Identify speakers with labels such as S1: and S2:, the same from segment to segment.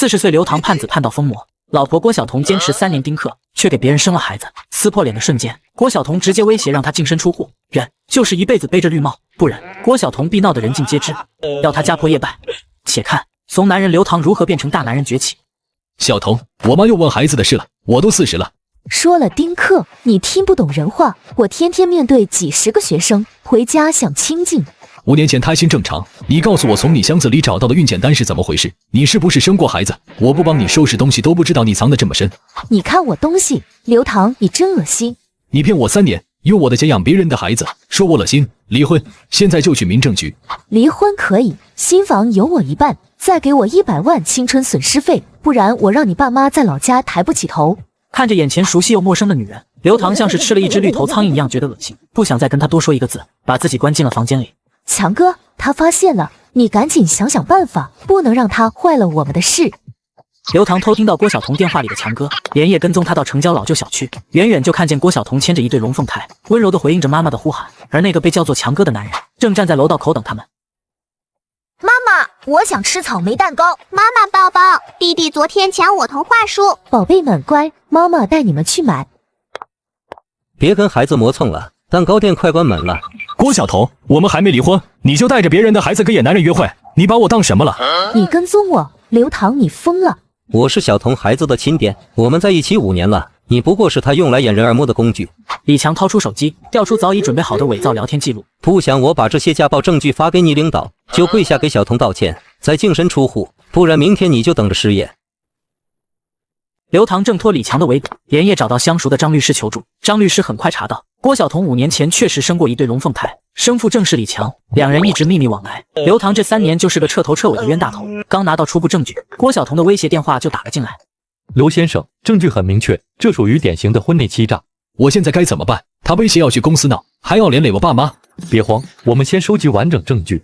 S1: 40岁刘唐盼子盼到疯魔，老婆郭晓彤坚持3年丁克，却给别人生了孩子。撕破脸的瞬间，郭晓彤直接威胁让他净身出户，忍就是一辈子背着绿帽，不忍郭晓彤必闹得人尽皆知，要他家破业败。且看怂男人刘唐如何变成大男人崛起。
S2: 小彤，我妈又问孩子的事了，我都40了。
S3: 说了丁克，你听不懂人话。我天天面对几10个学生，回家想清静。
S2: 5年前胎心正常，你告诉我从你箱子里找到的孕检单是怎么回事？你是不是生过孩子？我不帮你收拾东西都不知道你藏得这么深。
S3: 你看我东西，刘唐，你真恶心！
S2: 你骗我3年，用我的钱养别人的孩子，说我恶心，离婚，现在就去民政局。
S3: 离婚可以，新房有我一半，再给我100万青春损失费，不然我让你爸妈在老家抬不起头。
S1: 看着眼前熟悉又陌生的女人，刘唐像是吃了一只绿头苍蝇一样觉得恶心，不想再跟她多说一个字，把自己关进了房间里。
S3: 强哥，他发现了，你赶紧想想办法，不能让他坏了我们的事。
S1: 刘唐偷听到郭晓彤电话里的强哥，连夜跟踪他到城郊老旧小区，远远就看见郭晓彤牵着一对龙凤胎，温柔地回应着妈妈的呼喊，而那个被叫做强哥的男人正站在楼道口等他们。
S4: 妈妈，我想吃草莓蛋糕。妈妈宝宝，弟弟昨天抢我童话书。
S3: 宝贝们乖，妈妈带你们去买。
S5: 别跟孩子磨蹭了，蛋糕店快关门了。
S2: 郭晓彤，我们还没离婚，你就带着别人的孩子跟野男人约会，你把我当什么了？
S3: 你跟踪我，刘唐，你疯了！
S5: 我是小彤孩子的亲爹，我们在一起5年了，你不过是他用来掩人耳目的工具。
S1: 李强掏出手机，调出早已准备好的伪造聊天记录。
S5: 不想我把这些家暴证据发给你领导，就跪下给小彤道歉，再净身出户，不然明天你就等着失业。
S1: 刘唐挣脱李强的围堵，连夜找到相熟的张律师求助。张律师很快查到，郭晓彤5年前确实生过一对龙凤胎，生父正是李强，两人一直秘密往来。刘唐这3年就是个彻头彻尾的冤大头。刚拿到初步证据，郭晓彤的威胁电话就打了进来。
S6: 刘先生，证据很明确，这属于典型的婚内欺诈。
S2: 我现在该怎么办？他威胁要去公司闹，还要连累我爸妈。
S6: 别慌，我们先收集完整证据。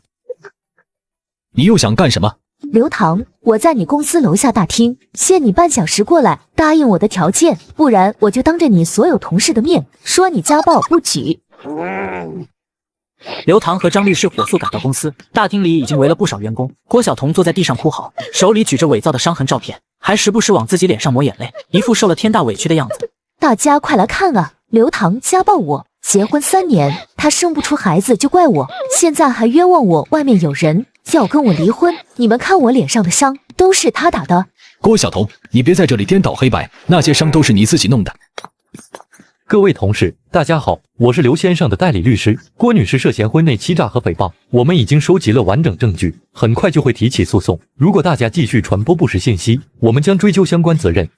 S2: 你又想干什么？
S3: 刘唐，我在你公司楼下大厅，限你半小时过来，答应我的条件，不然我就当着你所有同事的面说你家暴不举。
S1: 刘唐和张律师火速赶到公司，大厅里已经围了不少员工。郭晓彤坐在地上哭嚎，手里举着伪造的伤痕照片，还时不时往自己脸上抹眼泪，一副受了天大委屈的样子。
S3: 大家快来看啊！刘唐家暴我，结婚3年，他生不出孩子就怪我，现在还冤枉我外面有人，要跟我离婚。你们看我脸上的伤，都是他打的。
S2: 郭晓彤，你别在这里颠倒黑白，那些伤都是你自己弄的。
S6: 各位同事，大家好，我是刘先生的代理律师。郭女士涉嫌婚内欺诈和诽谤，我们已经收集了完整证据，很快就会提起诉讼。如果大家继续传播不实信息，我们将追究相关责任。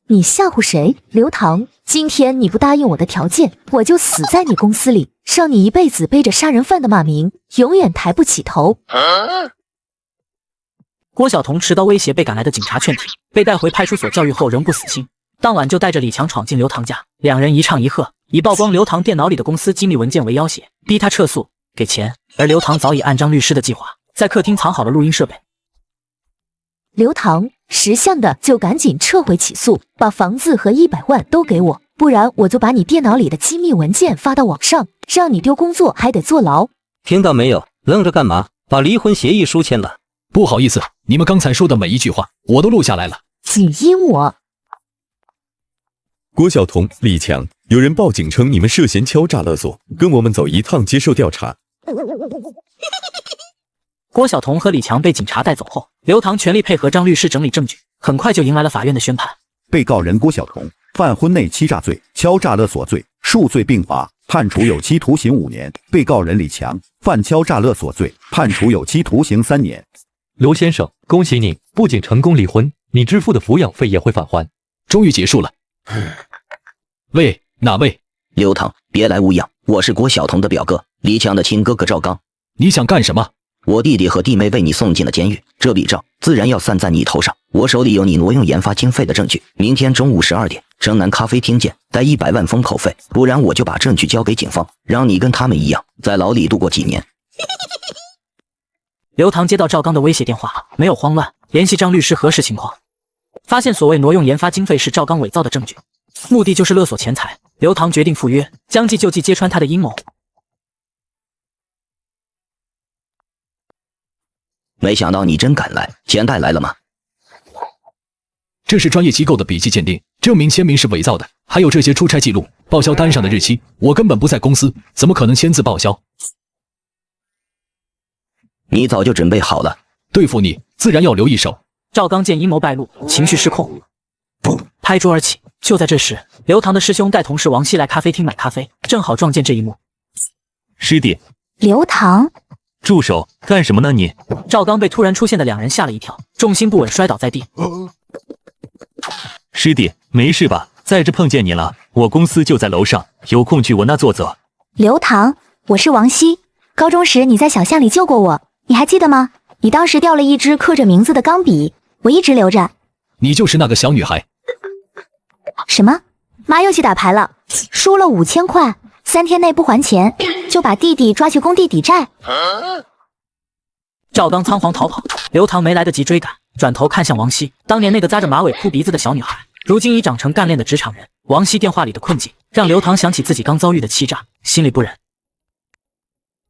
S3: 你吓唬谁？刘唐，今天你不答应我的条件，我就死在你公司里，让你一辈子背着杀人犯的骂名，永远抬不起头。
S1: 郭晓彤持刀威胁被赶来的警察劝停，被带回派出所教育后仍不死心，当晚就带着李强闯进刘唐家，两人一唱一和，以曝光刘唐电脑里的公司机密文件为要挟，逼他撤诉给钱。而刘唐早已按张律师的计划，在客厅藏好了录音设备。
S3: 刘唐，识相的就赶紧撤回起诉，把房子和100万都给我，不然我就把你电脑里的机密文件发到网上，让你丢工作还得坐牢。
S5: 听到没有？愣着干嘛？把离婚协议书签了。
S2: 不好意思，你们刚才说的每一句话我都录下来了。
S3: 你阴我！
S7: 郭晓彤、李强，有人报警称你们涉嫌敲诈勒索，跟我们走一趟接受调查。
S1: 郭晓彤和李强被警察带走后，刘唐全力配合张律师整理证据，很快就迎来了法院的宣判。
S8: 被告人郭晓彤犯婚内欺诈罪、敲诈勒索罪，数罪并罚，判处有期徒刑5年。被告人李强犯敲诈勒索罪，判处有期徒刑3年。
S6: 刘先生，恭喜你，不仅成功离婚，你支付的抚养费也会返还。
S2: 终于结束了。喂，哪位？
S9: 刘唐，别来无恙，我是郭晓彤的表哥，李强的亲哥哥赵刚。
S2: 你想干什么？
S9: 我弟弟和弟妹被你送进了监狱，这笔账自然要算在你头上。我手里有你挪用研发经费的证据，明天中午12点，城南咖啡厅见，带100万封口费，不然我就把证据交给警方，让你跟他们一样，在牢里度过几年。
S1: 刘唐接到赵刚的威胁电话，没有慌乱，联系张律师核实情况，发现所谓挪用研发经费是赵刚伪造的证据，目的就是勒索钱财。刘唐决定赴约，将计就计，揭穿他的阴谋。
S9: 没想到你真敢来，钱带来了吗？
S2: 这是专业机构的笔迹鉴定，证明签名是伪造的。还有这些出差记录、报销单上的日期，我根本不在公司，怎么可能签字报销？
S9: 你早就准备好了，
S2: 对付你自然要留一手。
S1: 赵刚见阴谋败露，情绪失控，拍桌而起。就在这时，刘唐的师兄带同事王熙来咖啡厅买咖啡，正好撞见这一幕。
S10: 师弟，
S3: 刘唐，
S10: 住手！干什么呢你？
S1: 赵刚被突然出现的两人吓了一跳，重心不稳摔倒在地。
S10: 师弟，没事吧？在这碰见你了，我公司就在楼上，有空去我那坐坐。
S3: 刘唐，我是王熙，高中时你在小巷里救过我，你还记得吗？你当时掉了一支刻着名字的钢笔，我一直留着。
S2: 你就是那个小女孩？
S3: 什么？妈又去打牌了，输了5000块，3天内不还钱，就把弟弟抓去工地抵债。
S1: 赵刚仓皇逃跑，刘唐没来得及追赶，转头看向王熙，当年那个扎着马尾铺鼻子的小女孩，如今已长成干练的职场人。王熙电话里的困境，让刘唐想起自己刚遭遇的欺诈，心里不忍。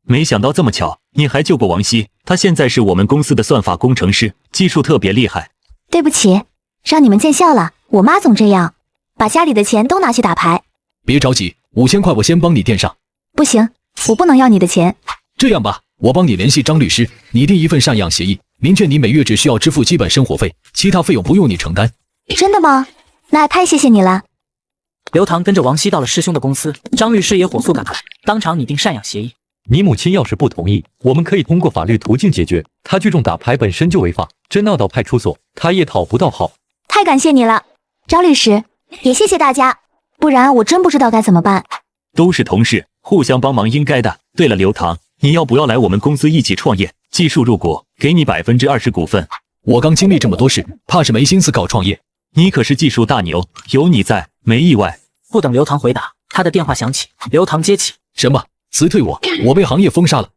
S10: 没想到这么巧，你还救过王熙，她现在是我们公司的算法工程师，技术特别厉害。
S3: 对不起，让你们见笑了。我妈总这样，把家里的钱都拿去打牌。
S2: 别着急，5000块我先帮你垫上。
S3: 不行，我不能要你的钱。
S2: 这样吧，我帮你联系张律师，拟定一份赡养协议，明确你每月只需要支付基本生活费，其他费用不用你承担。
S3: 真的吗？那太谢谢你了。
S1: 刘唐跟着王熙到了师兄的公司，张律师也火速赶来，当场拟定赡养协议。
S6: 你母亲要是不同意，我们可以通过法律途径解决。她聚众打牌本身就违法，真闹到派出所，她也讨不到好。
S3: 太感谢你了，张律师，也谢谢大家，不然我真不知道该怎么办。
S10: 都是同事，互相帮忙应该的。对了，刘唐，你要不要来我们公司一起创业？技术入股，给你20%股份。
S2: 我刚经历这么多事，怕是没心思搞创业。
S10: 你可是技术大牛，有你在，没意外。
S1: 不等刘唐回答，他的电话响起，刘唐接起。
S2: 什么？辞退我？我被行业封杀了。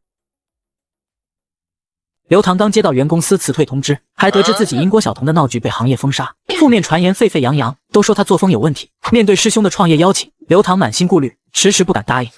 S1: 刘唐刚接到原公司辞退通知，还得知自己因郭晓彤的闹剧被行业封杀，负面传言沸沸扬扬，都说他作风有问题。面对师兄的创业邀请，刘唐满心顾虑，迟迟不敢答应。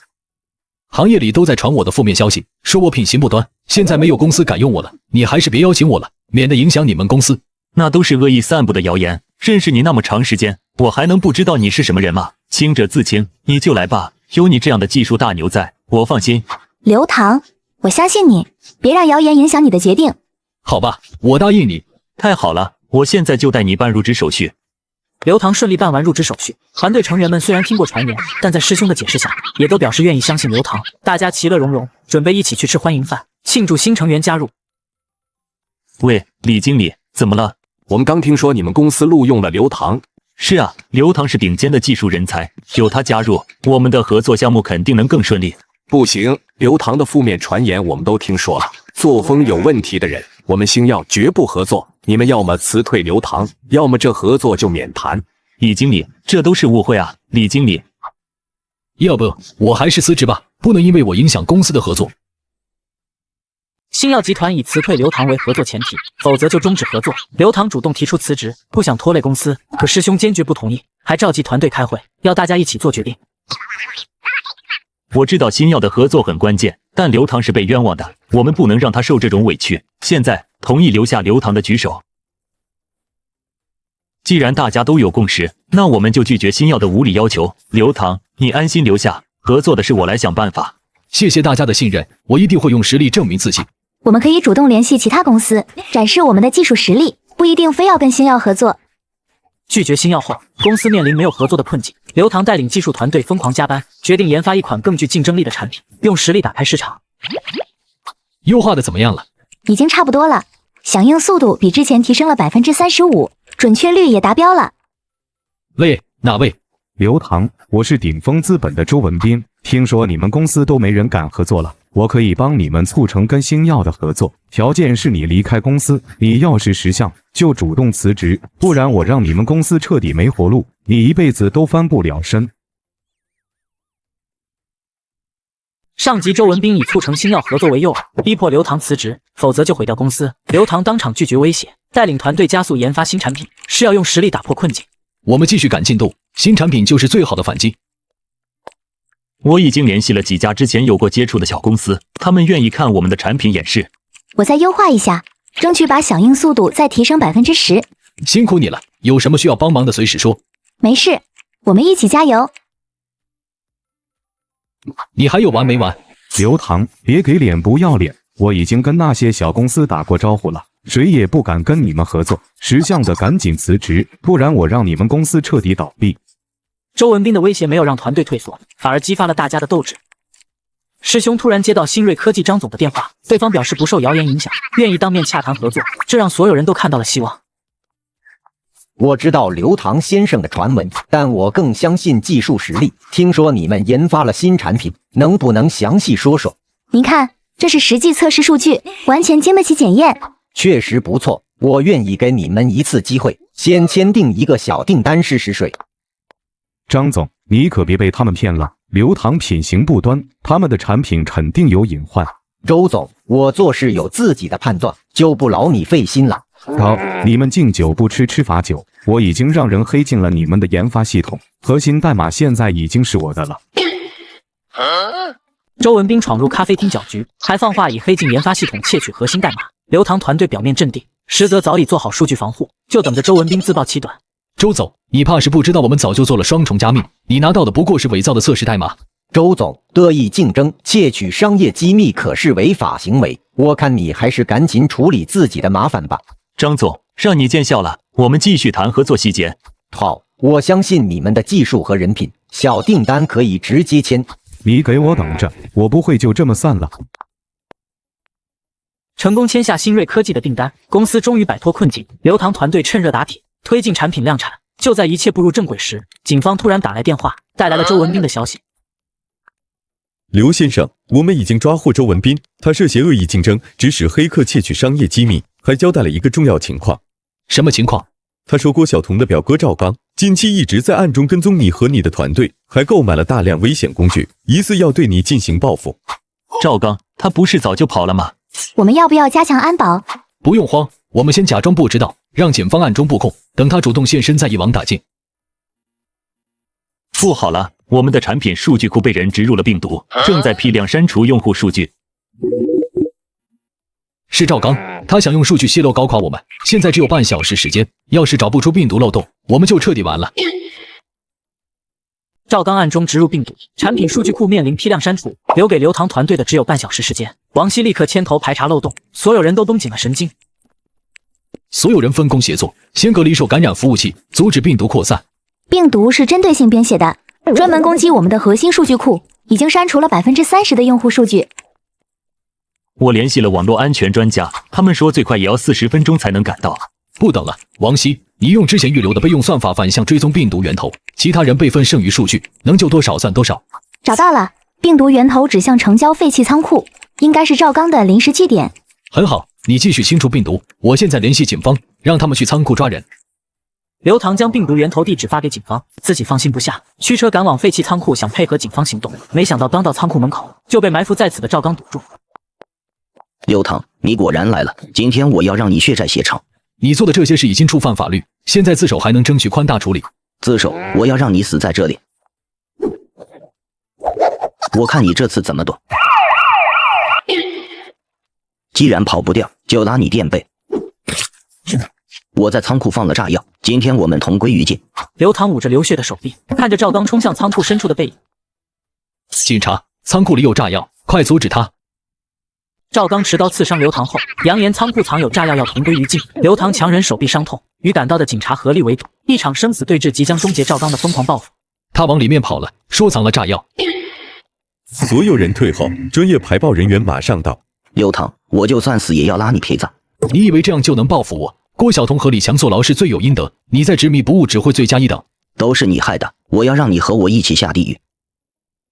S2: 行业里都在传我的负面消息，说我品行不端，现在没有公司敢用我了，你还是别邀请我了，免得影响你们公司。
S10: 那都是恶意散布的谣言，认识你那么长时间，我还能不知道你是什么人吗？清者自清，你就来吧，有你这样的技术大牛在，我放心。
S3: 刘唐，我相信你，别让谣言影响你的决定。
S2: 好吧，我答应你。
S10: 太好了，我现在就带你办入职手续。
S1: 刘唐顺利办完入职手续，团队成员们虽然听过传言，但在师兄的解释下，也都表示愿意相信刘唐。大家其乐融融，准备一起去吃欢迎饭，庆祝新成员加入。
S10: 喂，李经理，怎么了？
S11: 我们刚听说你们公司录用了刘唐。
S10: 是啊，刘唐是顶尖的技术人才，有他加入，我们的合作项目肯定能更顺利。
S11: 不行，刘唐的负面传言我们都听说了，作风有问题的人，我们星耀绝不合作。你们要么辞退刘唐，要么这合作就免谈。
S10: 李经理，这都是误会啊！李经理，
S2: 要不我还是辞职吧，不能因为我影响公司的合作。
S1: 星耀集团以辞退刘唐为合作前提，否则就终止合作。刘唐主动提出辞职，不想拖累公司，可师兄坚决不同意，还召集团队开会，要大家一起做决定。
S10: 我知道星耀的合作很关键，但刘唐是被冤枉的，我们不能让他受这种委屈。现在同意留下刘唐的举手。既然大家都有共识，那我们就拒绝星耀的无理要求。刘唐，你安心留下，合作的事我来想办法。
S2: 谢谢大家的信任，我一定会用实力证明自己。
S3: 我们可以主动联系其他公司，展示我们的技术实力，不一定非要跟星耀合作。
S1: 拒绝星耀后，公司面临没有合作的困境。刘唐带领技术团队疯狂加班，决定研发一款更具竞争力的产品，用实力打开市场。
S2: 优化的怎么样了？
S3: 已经差不多了，响应速度比之前提升了35%，准确率也达标了。
S2: 喂，哪位？
S12: 刘唐，我是顶峰资本的周文斌。听说你们公司都没人敢合作了，我可以帮你们促成跟星耀的合作，条件是你离开公司，你要是识相就主动辞职，不然我让你们公司彻底没活路，你一辈子都翻不了身。
S1: 上级周文斌以促成星耀合作为诱饵，逼迫刘唐辞职，否则就毁掉公司。刘唐当场拒绝威胁，带领团队加速研发新产品，是要用实力打破困境。
S2: 我们继续赶进度，新产品就是最好的反击。
S10: 我已经联系了几家之前有过接触的小公司，他们愿意看我们的产品演示。
S3: 我再优化一下，争取把响应速度再提升10%。
S2: 辛苦你了，有什么需要帮忙的随时说。
S3: 没事，我们一起加油。
S2: 你还有完没完？
S12: 刘唐，别给脸不要脸！我已经跟那些小公司打过招呼了，谁也不敢跟你们合作。识相的赶紧辞职，不然我让你们公司彻底倒闭。
S1: 周文斌的威胁没有让团队退缩，反而激发了大家的斗志。师兄突然接到新锐科技张总的电话，对方表示不受谣言影响，愿意当面洽谈合作，这让所有人都看到了希望。
S13: 我知道刘唐先生的传闻，但我更相信技术实力。听说你们研发了新产品，能不能详细说说？
S3: 您看，这是实际测试数据，完全经得起检验。
S13: 确实不错，我愿意给你们一次机会，先签订一个小订单试试水。
S12: 张总，你可别被他们骗了。刘唐品行不端，他们的产品肯定有隐患。
S13: 周总，我做事有自己的判断，就不劳你费心了。
S12: 好，你们敬酒不吃吃罚酒，我已经让人黑进了你们的研发系统，核心代码现在已经是我的了。
S1: 周文斌闯入咖啡厅搅局，还放话以黑进研发系统窃取核心代码。刘唐团队表面镇定，实则早已做好数据防护，就等着周文斌自曝其短。
S2: 周总，你怕是不知道我们早就做了双重加密，你拿到的不过是伪造的测试代码。
S13: 周总，恶意竞争、窃取商业机密可是违法行为，我看你还是赶紧处理自己的麻烦吧。
S10: 张总，让你见笑了，我们继续谈合作细节。
S13: 好，我相信你们的技术和人品，小订单可以直接签。
S12: 你给我等着，我不会就这么散了。
S1: 成功签下新锐科技的订单，公司终于摆脱困境。刘唐团队趁热打铁，推进产品量产。就在一切步入正轨时，警方突然打来电话，带来了周文斌的消息。
S7: 刘先生，我们已经抓获周文斌，他涉嫌恶意竞争，指使黑客窃取商业机密，还交代了一个重要情况。
S2: 什么情况？
S7: 他说郭晓彤的表哥赵刚近期一直在暗中跟踪你和你的团队，还购买了大量危险工具，疑似要对你进行报复。
S10: 赵刚，他不是早就跑了吗？
S3: 我们要不要加强安保？
S2: 不用慌，我们先假装不知道，让检方暗中布控，等他主动现身再一网打尽。
S10: 不好了，我们的产品数据库被人植入了病毒，正在批量删除用户数据。
S2: 是赵刚，他想用数据泄露搞垮我们，现在只有半小时时间，要是找不出病毒漏洞，我们就彻底完了。
S1: 赵刚暗中植入病毒，产品数据库面临批量删除，留给刘唐团队的只有半小时时间。王希立刻牵头排查漏洞，所有人都绷紧了神经。
S2: 所有人分工协作，先隔离受感染服务器，阻止病毒扩散。
S3: 病毒是针对性编写的，专门攻击我们的核心数据库，已经删除了30%的用户数据。
S10: 我联系了网络安全专家，他们说最快也要40分钟才能赶到。
S2: 不等了，王希，你用之前预留的备用算法反向追踪病毒源头，其他人备份剩余数据，能救多少算多少。
S3: 找到了，病毒源头指向城郊废弃仓库，应该是赵刚的临时据点。
S2: 很好，你继续清除病毒，我现在联系警方，让他们去仓库抓人。
S1: 刘唐将病毒源头地址发给警方，自己放心不下，驱车赶往废弃仓库，想配合警方行动，没想到刚到仓库门口就被埋伏在此的赵刚堵住。
S9: 刘唐，你果然来了，今天我要让你血债血偿。
S2: 你做的这些事已经触犯法律，现在自首还能争取宽大处理。
S9: 自首，我要让你死在这里。我看你这次怎么躲。既然跑不掉，就拉你垫背。我在仓库放了炸药，今天我们同归于尽。
S1: 刘唐捂着流血的手臂，看着赵刚冲向仓库深处的背影。
S2: 警察，仓库里有炸药，快阻止他！
S1: 赵刚持刀刺伤刘唐后，扬言仓库藏有炸药，要同归于尽。刘唐强忍手臂伤痛，与赶到的警察合力围堵，一场生死对峙即将终结赵刚的疯狂报复。
S2: 他往里面跑了，说藏了炸药。
S7: 所有人退后，专业排报人员马上到。
S9: 刘唐，我就算死也要拉你陪葬。
S2: 你以为这样就能报复我？郭晓彤和李强坐牢是罪有应得，你在执迷不悟只会罪加一等。
S9: 都是你害的，我要让你和我一起下地狱。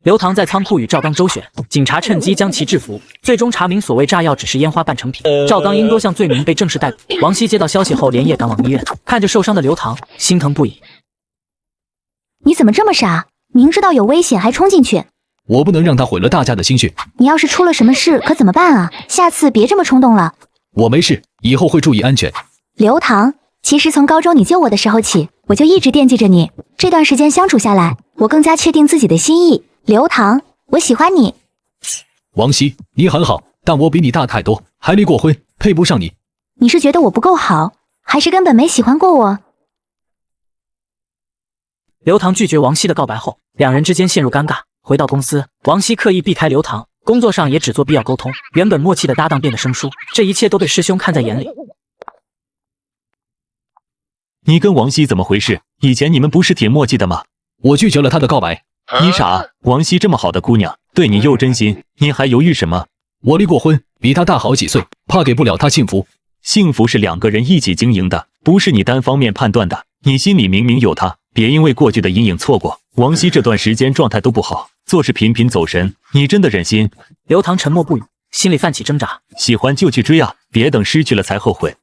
S1: 刘唐在仓库与赵刚周旋，警察趁机将其制服，最终查明所谓炸药只是烟花半成品。赵刚因多项罪名被正式逮捕。王希接到消息后连夜赶往医院，看着受伤的刘唐，心疼不已。
S3: 你怎么这么傻？明知道有危险还冲进去？
S2: 我不能让他毁了大家的心血。
S3: 你要是出了什么事可怎么办啊？下次别这么冲动了。
S2: 我没事，以后会注意安全。
S3: 刘唐，其实从高中你救我的时候起，我就一直惦记着你。这段时间相处下来，我更加确定自己的心意。刘唐，我喜欢你。
S2: 王希，你很好，但我比你大太多，还离过婚，配不上你。
S3: 你是觉得我不够好？还是根本没喜欢过我？
S1: 刘唐拒绝王熙的告白后，两人之间陷入尴尬。回到公司，王熙刻意避开刘唐，工作上也只做必要沟通。原本默契的搭档变得生疏，这一切都被师兄看在眼里。
S10: 你跟王熙怎么回事？以前你们不是挺默契的吗？
S2: 我拒绝了他的告白。
S10: 你傻？王熙这么好的姑娘，对你又真心，你还犹豫什么？
S2: 我离过婚，比他大好几岁，怕给不了他幸福。
S10: 幸福是两个人一起经营的，不是你单方面判断的。你心里明明有他，别因为过去的阴影错过。王熙这段时间状态都不好，做事频频走神，你真的忍心？
S1: 刘唐沉默不语，心里泛起挣扎。
S10: 喜欢就去追啊，别等失去了才后悔。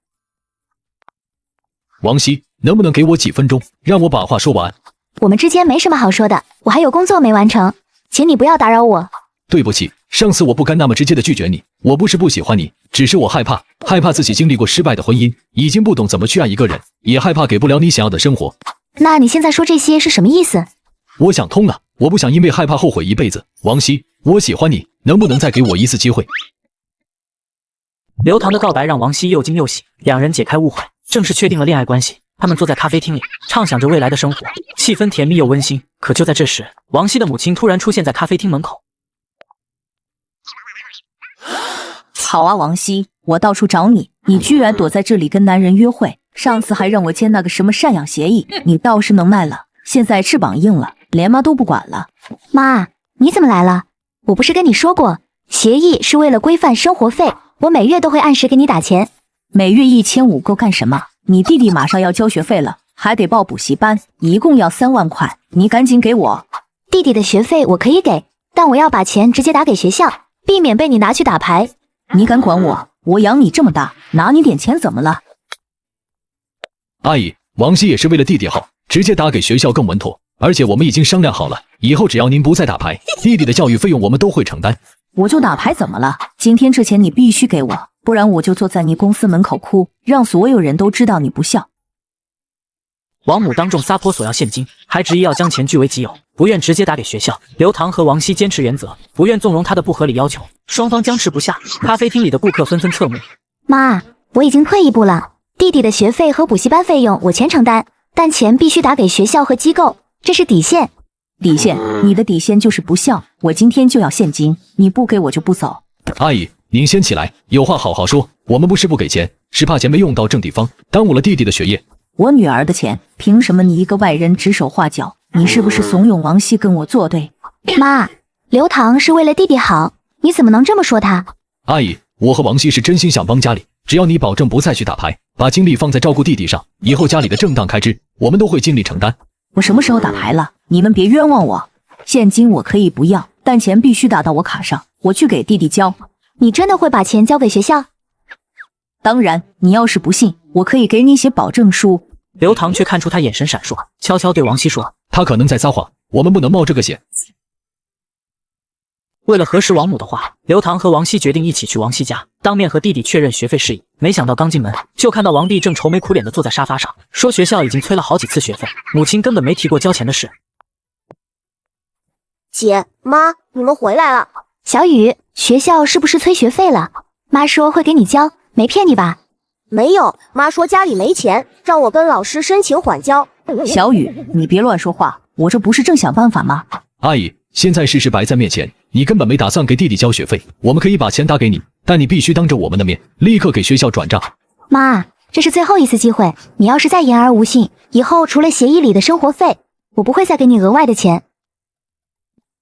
S2: 王熙，能不能给我几分钟，让我把话说完？
S3: 我们之间没什么好说的，我还有工作没完成，请你不要打扰我。
S2: 对不起，上次我不该那么直接的拒绝你。我不是不喜欢你，只是我害怕自己经历过失败的婚姻，已经不懂怎么去爱一个人，也害怕给不了你想要的生活。
S3: 那你现在说这些是什么意思？
S2: 我想通了，我不想因为害怕后悔一辈子。王熙，我喜欢你，能不能再给我一次机会？
S1: 刘唐的告白让王熙又惊又喜，两人解开误会，正式确定了恋爱关系。他们坐在咖啡厅里，畅想着未来的生活，气氛甜蜜又温馨。可就在这时，王熙的母亲突然出现在咖啡厅门口。
S14: 好啊，王熙，我到处找你，你居然躲在这里跟男人约会。上次还让我签那个什么赡养协议，你倒是能耐了。现在翅膀硬了，连妈都不管了。
S3: 妈，你怎么来了？我不是跟你说过，协议是为了规范生活费，我每月都会按时给你打钱。
S14: 每月1500够干什么？你弟弟马上要交学费了，还得报补习班，一共要3万块，你赶紧给我。
S3: 弟弟的学费我可以给，但我要把钱直接打给学校，避免被你拿去打牌。
S14: 你敢管我？我养你这么大，拿你点钱怎么了？
S2: 阿姨，王熙也是为了弟弟好，直接打给学校更稳妥。而且我们已经商量好了，以后只要您不再打牌，弟弟的教育费用我们都会承担。
S14: 我就打牌怎么了？今天这钱你必须给我，不然我就坐在你公司门口哭，让所有人都知道你不孝。
S1: 王母当众撒泼索要现金，还执意要将钱据为己有，不愿直接打给学校。刘唐和王熙坚持原则，不愿纵容他的不合理要求，双方僵持不下。咖啡厅里的顾客纷纷侧目。
S3: 妈，我已经退一步了，弟弟的学费和补习班费用我全承担，但钱必须打给学校和机构，这是底线。
S14: 底线？你的底线就是不孝。我今天就要现金，你不给我就不走。
S2: 阿姨，您先起来，有话好好说。我们不是不给钱，是怕钱没用到正地方，耽误了弟弟的学业。
S14: 我女儿的钱，凭什么你一个外人指手画脚？你是不是怂恿王熙跟我作对？
S3: 妈，刘唐是为了弟弟好，你怎么能这么说他？
S2: 阿姨，我和王熙是真心想帮家里，只要你保证不再去打牌，把精力放在照顾弟弟上，以后家里的正当开支我们都会尽力承担。
S14: 我什么时候打牌了？你们别冤枉我。现金我可以不要，但钱必须打到我卡上，我去给弟弟交。
S3: 你真的会把钱交给学校？
S14: 当然，你要是不信，我可以给你写保证书。
S1: 刘唐却看出他眼神闪烁，悄悄对王熙说：“
S2: 他可能在撒谎，我们不能冒这个险。”
S1: 为了核实王母的话，刘唐和王熙决定一起去王熙家，当面和弟弟确认学费事宜。没想到刚进门，就看到王弟正愁眉苦脸地坐在沙发上，说学校已经催了好几次学费，母亲根本没提过交钱的事。
S4: 姐妈，你们回来了。
S3: 小雨，学校是不是催学费了？妈说会给你交，没骗你吧？
S4: 没有，妈说家里没钱，让我跟老师申请缓交。
S14: 小雨，你别乱说话，我这不是正想办法吗？
S2: 阿姨，现在事实摆在面前，你根本没打算给弟弟交学费，我们可以把钱打给你，但你必须当着我们的面立刻给学校转账。
S3: 妈，这是最后一次机会，你要是再言而无信，以后除了协议里的生活费，我不会再给你额外的钱。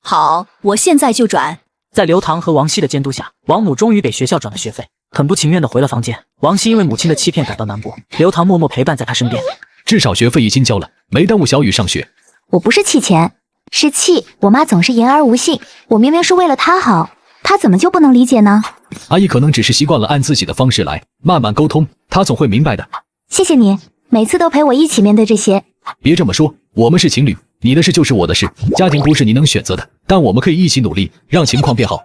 S14: 好，我现在就转。
S1: 在刘唐和王熙的监督下，王母终于给学校转了学费，很不情愿地回了房间。王熙因为母亲的欺骗感到难过，刘唐默默陪伴在她身边。
S2: 至少学费已经交了，没耽误小雨上学。
S3: 我不是气钱，是气我妈总是言而无信，我明明是为了她好，她怎么就不能理解呢？
S2: 阿姨可能只是习惯了按自己的方式来，慢慢沟通，她总会明白的。
S3: 谢谢你，每次都陪我一起面对这些。
S2: 别这么说，我们是情侣，你的事就是我的事，家庭不是你能选择的，但我们可以一起努力，让情况变好。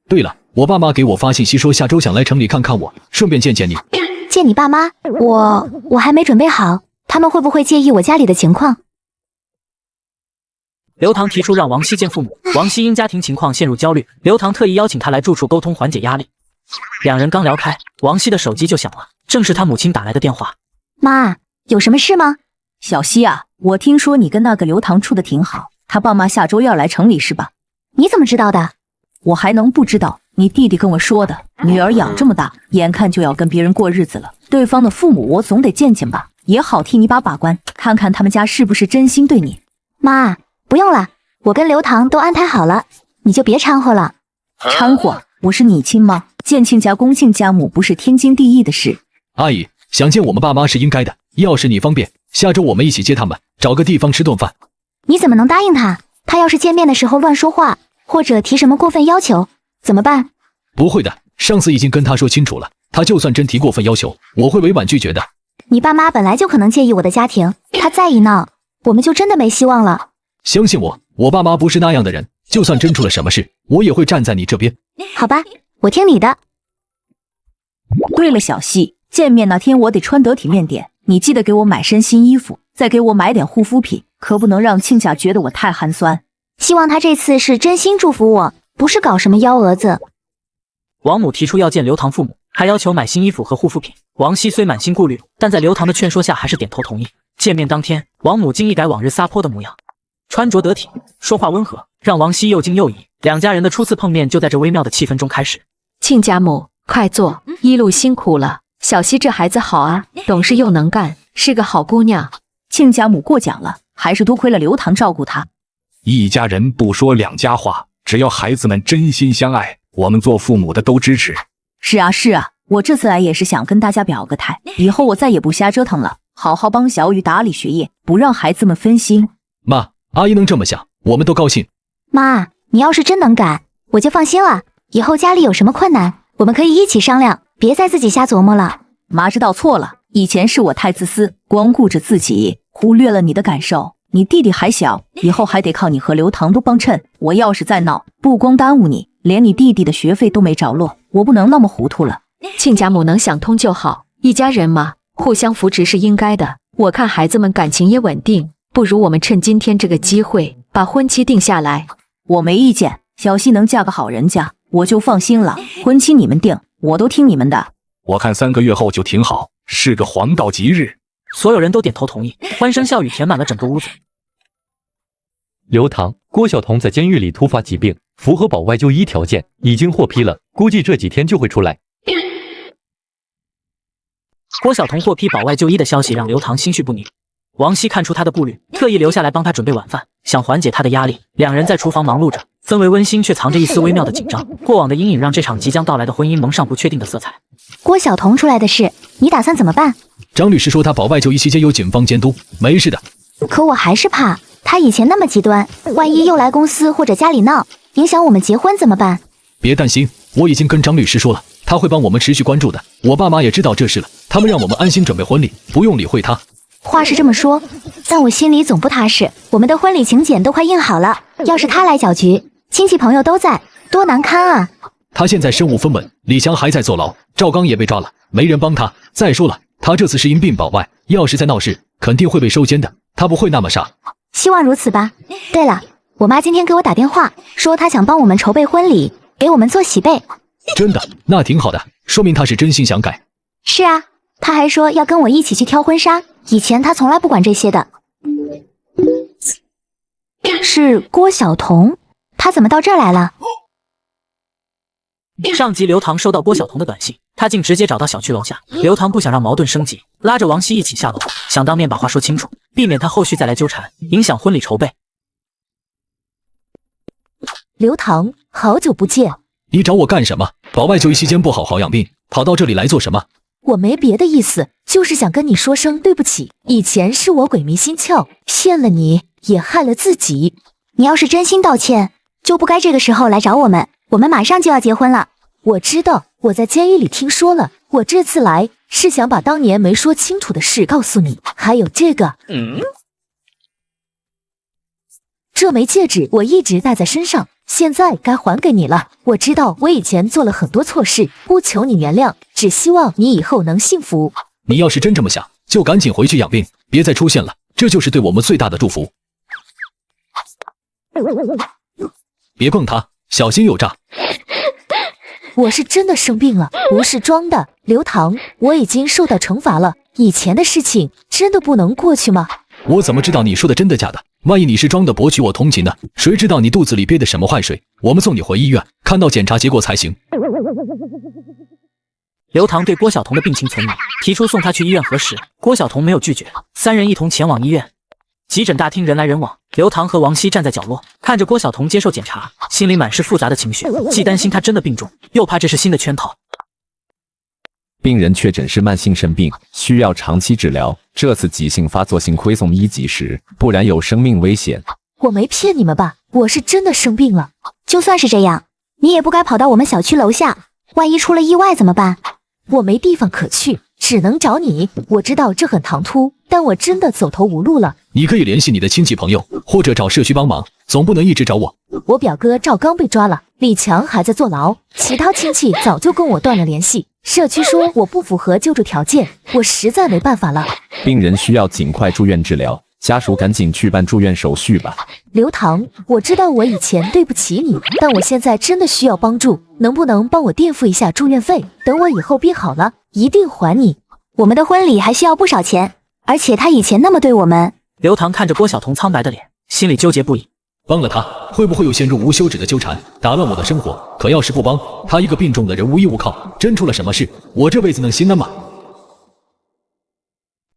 S2: 对了，我爸妈给我发信息说下周想来城里看看我，顺便见见你。
S3: 见你爸妈？我还没准备好，他们会不会介意我家里的情况？
S1: 刘唐提出让王熙见父母，王熙因家庭情况陷入焦虑，刘唐特意邀请她来住处沟通，缓解压力。两人刚聊开，王熙的手机就响了，正是她母亲打来的电话。
S3: 妈，有什么事吗？
S14: 小希啊，我听说你跟那个刘唐处的挺好，他爸妈下周要来城里是吧？
S3: 你怎么知道的？
S14: 我还能不知道？你弟弟跟我说的。女儿养这么大，眼看就要跟别人过日子了，对方的父母我总得见见吧，也好替你把关，看看他们家是不是真心对你。
S3: 妈，不用了，我跟刘唐都安排好了，你就别掺和了。
S14: 掺和？我是你亲妈，见亲家恭亲家母不是天经地义的事。
S2: 阿姨，想见我们爸妈是应该的，要是你方便，下周我们一起接他们，找个地方吃顿饭。
S3: 你怎么能答应他？他要是见面的时候乱说话，或者提什么过分要求，怎么办？
S2: 不会的，上次已经跟他说清楚了，他就算真提过分要求，我会委婉拒绝的。
S3: 你爸妈本来就可能介意我的家庭，他再一闹，我们就真的没希望了。
S2: 相信我，我爸妈不是那样的人，就算真出了什么事，我也会站在你这边。
S3: 好吧，我听你的。
S14: 对了，小希，见面那天我得穿得体面点，你记得给我买身新衣服，再给我买点护肤品，可不能让亲家觉得我太寒酸。
S3: 希望他这次是真心祝福我，不是搞什么幺蛾子。
S1: 王母提出要见刘唐父母，还要求买新衣服和护肤品。王熙虽满心顾虑，但在刘唐的劝说下，还是点头同意。见面当天，王母竟一改往日撒泼的模样，穿着得体，说话温和，让王熙又惊又疑。两家人的初次碰面就在这微妙的气氛中开始。
S15: 亲家母，快坐，一路辛苦了。小希这孩子好啊，懂事又能干，是个好姑娘。
S14: 亲家母过奖了，还是多亏了刘唐照顾她。
S11: 一家人不说两家话，只要孩子们真心相爱，我们做父母的都支持。
S14: 是啊是啊，我这次来也是想跟大家表个态，以后我再也不瞎折腾了，好好帮小雨打理学业，不让孩子们分心。
S2: 妈，阿姨能这么想，我们都高兴。
S3: 妈，你要是真能改，我就放心了。以后家里有什么困难，我们可以一起商量，别再自己瞎琢磨了。
S14: 妈知道错了，以前是我太自私，光顾着自己，忽略了你的感受。你弟弟还小，以后还得靠你和刘唐都帮衬。我要是再闹，不光耽误你，连你弟弟的学费都没着落，我不能那么糊涂了。
S15: 亲家母能想通就好，一家人嘛，互相扶持是应该的。我看孩子们感情也稳定，不如我们趁今天这个机会把婚期定下来。
S14: 我没意见，小希能嫁个好人家，我就放心了。婚期你们定，我都听你们的。
S11: 我看3个月后就挺好，是个黄道吉日。
S1: 所有人都点头同意，欢声笑语填满了整个屋子。
S6: 刘唐、郭晓彤在监狱里突发疾病，符合保外就医条件，已经获批了，估计这几天就会出来。
S1: 郭晓彤获批保外就医的消息让刘唐心绪不宁。王熙看出他的顾虑，特意留下来帮他准备晚饭，想缓解他的压力。两人在厨房忙碌着，氛围温馨，却藏着一丝微妙的紧张。过往的阴影让这场即将到来的婚姻蒙上不确定的色彩。
S3: 郭晓彤出来的事，你打算怎么办？
S2: 张律师说他保外就医期间有警方监督，没事的。
S3: 可我还是怕他以前那么极端，万一又来公司或者家里闹，影响我们结婚怎么办？
S2: 别担心，我已经跟张律师说了，他会帮我们持续关注的。我爸妈也知道这事了，他们让我们安心准备婚礼，不用理会他。
S3: 话是这么说，但我心里总不踏实。我们的婚礼请柬都快印好了，要是他来搅局，亲戚朋友都在，多难堪啊！
S2: 他现在身无分文，李强还在坐牢，赵刚也被抓了，没人帮他。再说了，他这次是因病保外，要是再闹事，肯定会被收监的。他不会那么傻。
S3: 希望如此吧。对了，我妈今天给我打电话，说她想帮我们筹备婚礼，给我们做喜备。
S2: 真的？那挺好的，说明她是真心想改。
S3: 是啊，她还说要跟我一起去挑婚纱，以前她从来不管这些的。是郭晓彤，她怎么到这儿来了？
S1: 上集刘唐收到郭晓彤的短信，他竟直接找到小区楼下。刘唐不想让矛盾升级，拉着王熙一起下楼，想当面把话说清楚，避免他后续再来纠缠，影响婚礼筹备。
S3: 刘唐，好久不见。
S2: 你找我干什么？保外就医期间不好好养病，跑到这里来做什么？
S3: 我没别的意思，就是想跟你说声对不起，以前是我鬼迷心窍，骗了你，也害了自己。你要是真心道歉，就不该这个时候来找我们。我们马上就要结婚了。我知道，我在监狱里听说了。我这次来是想把当年没说清楚的事告诉你，还有这个，这枚戒指我一直戴在身上，现在该还给你了。我知道我以前做了很多错事，不求你原谅，只希望你以后能幸福。
S2: 你要是真这么想，就赶紧回去养病，别再出现了，这就是对我们最大的祝福。别碰它，小心有诈。
S3: 我是真的生病了，不是装的。刘唐，我已经受到惩罚了，以前的事情真的不能过去吗？
S2: 我怎么知道你说的真的假的？万一你是装的博取我同情呢？谁知道你肚子里憋的什么坏水？我们送你回医院，看到检查结果才行。
S1: 刘唐对郭晓彤的病情存疑，提出送她去医院核实。郭晓彤没有拒绝，三人一同前往医院。急诊大厅人来人往，刘唐和王熙站在角落，看着郭晓彤接受检查，心里满是复杂的情绪，既担心她真的病重，又怕这是新的圈套。
S16: 病人确诊是慢性肾病，需要长期治疗。这次急性发作，幸亏送医及时，不然有生命危险。
S3: 我没骗你们吧？我是真的生病了。
S4: 就算是这样，你也不该跑到我们小区楼下，万一出了意外怎么办？
S3: 我没地方可去，只能找你。我知道这很唐突，但我真的走投无路了。
S2: 你可以联系你的亲戚朋友，或者找社区帮忙，总不能一直找我。
S3: 我表哥赵刚被抓了，李强还在坐牢，其他亲戚早就跟我断了联系。社区说我不符合救助条件，我实在没办法了。
S16: 病人需要尽快住院治疗，家属赶紧去办住院手续吧。
S3: 刘唐，我知道我以前对不起你，但我现在真的需要帮助，能不能帮我垫付一下住院费？等我以后病好了，一定还你。
S4: 我们的婚礼还需要不少钱，而且他以前那么对我们。
S1: 刘唐看着郭晓彤苍白的脸，心里纠结不已。
S2: 帮了他，会不会又陷入无休止的纠缠，打乱我的生活？可要是不帮，他一个病重的人无依无靠，真出了什么事，我这辈子能心安吗？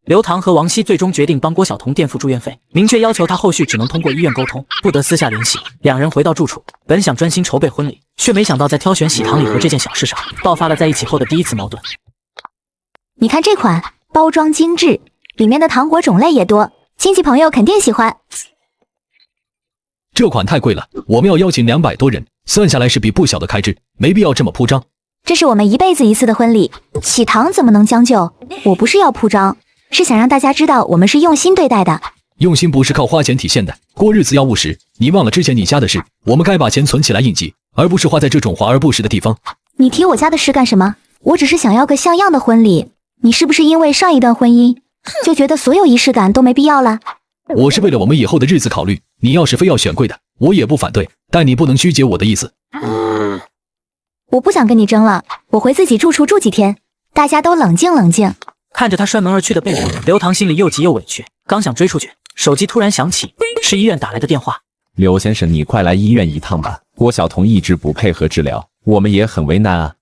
S1: 刘唐和王熙最终决定帮郭晓彤垫付住院费，明确要求他后续只能通过医院沟通，不得私下联系。两人回到住处，本想专心筹备婚礼，却没想到在挑选喜糖礼盒这件小事上，爆发了在一起后的第一次矛盾。
S4: 你看这款，包装精致，里面的糖果种类也多，亲戚朋友肯定喜欢。
S2: 这款太贵了，我们要邀请200多人，算下来是笔不小的开支，没必要这么铺张。
S4: 这是我们一辈子一次的婚礼，喜糖怎么能将就？我不是要铺张，是想让大家知道我们是用心对待的。
S2: 用心不是靠花钱体现的，过日子要务实。你忘了之前你家的事，我们该把钱存起来应急，而不是花在这种华而不实的地方。
S4: 你提我家的事干什么？我只是想要个像样的婚礼。你是不是因为上一段婚姻，就觉得所有仪式感都没必要了？
S2: 我是为了我们以后的日子考虑，你要是非要选贵的，我也不反对，但你不能曲解我的意思。
S4: 我不想跟你争了，我回自己住处住几天，大家都冷静冷静。
S1: 看着他摔门而去的背影，刘唐心里又急又委屈，刚想追出去，手机突然响起，是医院打来的电话。
S16: 刘先生，你快来医院一趟吧，郭晓彤一直不配合治疗，我们也很为难啊。